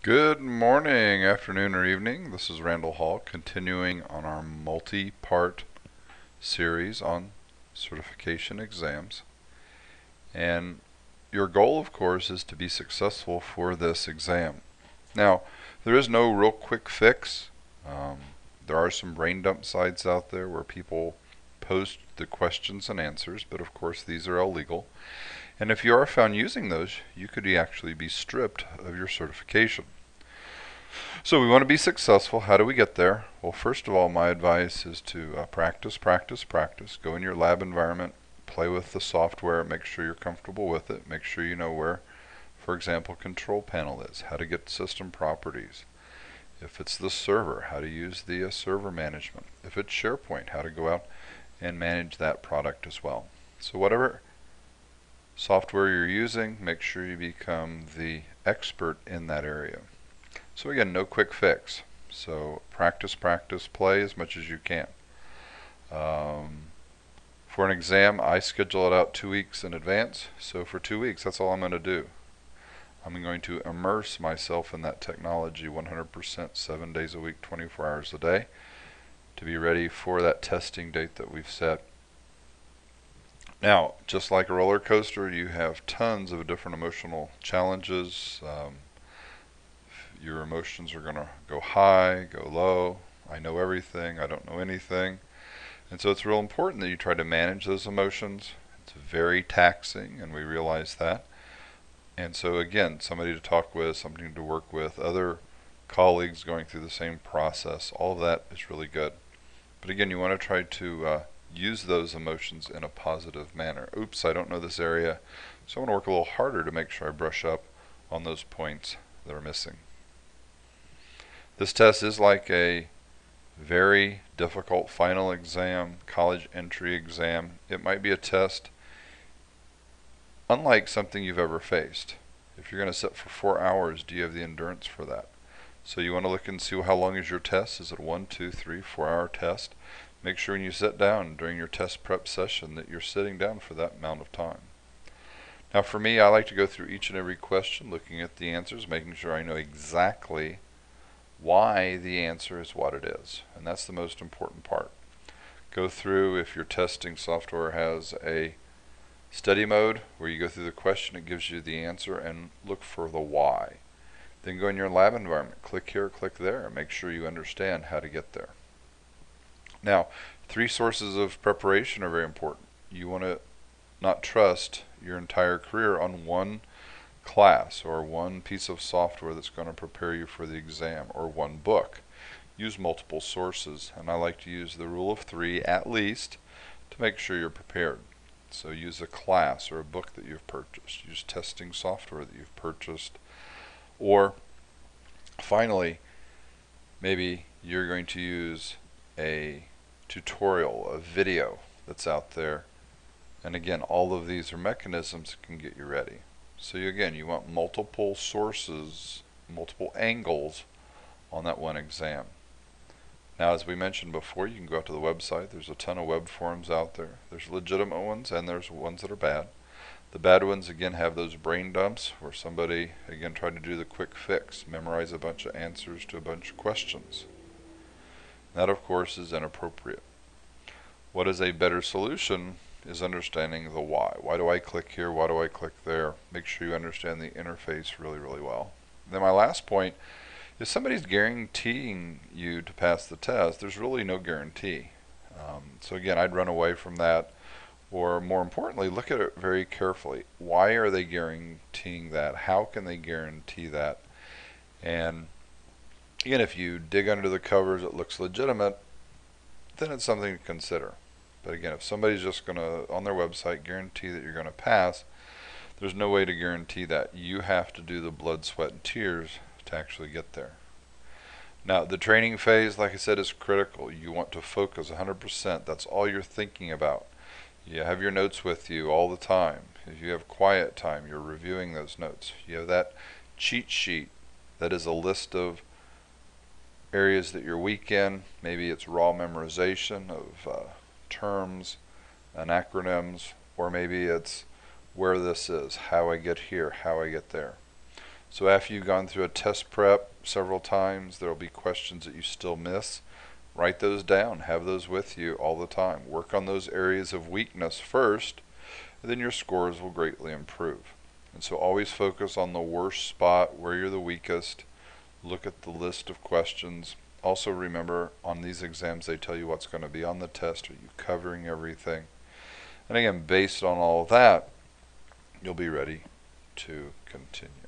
Good morning, afternoon, or evening. This is Randall Hall, continuing on our multi-part series on certification exams. And your goal, of course, is to be successful for this exam. Now, there is no real quick fix. There are some brain dump sites out there where people post the questions and answers, but of course these are illegal. And if you are found using those, you could actually be stripped of your certification. So we want to be successful. How do we get there? Well, first of all, my advice is to practice, practice, practice. Go in your lab environment, play with the software, make sure you're comfortable with it, make sure you know where, for example, control panel is, how to get system properties. If it's the server, how to use the server management. If it's SharePoint, how to go out and manage that product as well. So whatever software you're using, make sure you become the expert in that area. So again, no quick fix. So practice, practice, play as much as you can. For an exam, I schedule it out 2 weeks in advance. So for 2 weeks, that's all I'm going to do. I'm going to immerse myself in that technology 100%, 7 days a week, 24 hours a day, to be ready for that testing date that we've set. Now, just like a roller coaster, you have tons of different emotional challenges. Your emotions are going to go high, go low. I know everything, I don't know anything. And so it's real important that you try to manage those emotions. It's very taxing, and we realize that. And so again, somebody to talk with, something to work with, other colleagues going through the same process, all of that is really good. But again, you want to try to use those emotions in a positive manner. Oops, I don't know this area, so I want to work a little harder to make sure I brush up on those points that are missing. This test is like a very difficult final exam, college entry exam. It might be a test unlike something you've ever faced. If you're going to sit for 4 hours, do you have the endurance for that? So you want to look and see how long is your test. Is it a 1, 2, 3, 4 hour test? Make sure when you sit down during your test prep session that you're sitting down for that amount of time. Now for me, I like to go through each and every question, looking at the answers, making sure I know exactly why the answer is what it is. And that's the most important part. Go through, if your testing software has a study mode where you go through the question, it gives you the answer, and look for the why. Then go in your lab environment, click here, click there, and make sure you understand how to get there. Now, 3 sources of preparation are very important. You want to not trust your entire career on one class or one piece of software that's going to prepare you for the exam, or one book. Use multiple sources, and I like to use the rule of 3 at least to make sure you're prepared. So use a class or a book that you've purchased. Use testing software that you've purchased. Or finally, maybe you're going to use a tutorial, a video that's out there. And again, all of these are mechanisms that can get you ready. So again, you want multiple sources, multiple angles on that one exam. Now, as we mentioned before, you can go out to the website. There's a ton of web forums out there. There's legitimate ones and there's ones that are bad. The bad ones, again, have those brain dumps where somebody, again, tried to do the quick fix, memorize a bunch of answers to a bunch of questions. That, of course, is inappropriate. What is a better solution is understanding the why. Why do I click here? Why do I click there? Make sure you understand the interface really, really well. Then my last point, if somebody's guaranteeing you to pass the test, there's really no guarantee. So again, I'd run away from that, or more importantly, look at it very carefully. Why are they guaranteeing that? How can they guarantee that? And again, if you dig under the covers, it looks legitimate, then it's something to consider. But again, if somebody's just going to, on their website, guarantee that you're going to pass, there's no way to guarantee that. You have to do the blood, sweat, and tears to actually get there. Now, the training phase, like I said, is critical. You want to focus 100%. That's all you're thinking about. You have your notes with you all the time. If you have quiet time, you're reviewing those notes. You have that cheat sheet that is a list of areas that you're weak in. Maybe it's raw memorization of terms and acronyms, or maybe it's where this is, how I get here, how I get there. So after you've gone through a test prep several times, there will be questions that you still miss. Write those down. Have those with you all the time. Work on those areas of weakness first, and then your scores will greatly improve. And so always focus on the worst spot, where you're the weakest. Look at the list of questions. Also remember, on these exams they tell you what's going to be on the test. Are you covering everything? And again, based on all of that, you'll be ready to continue.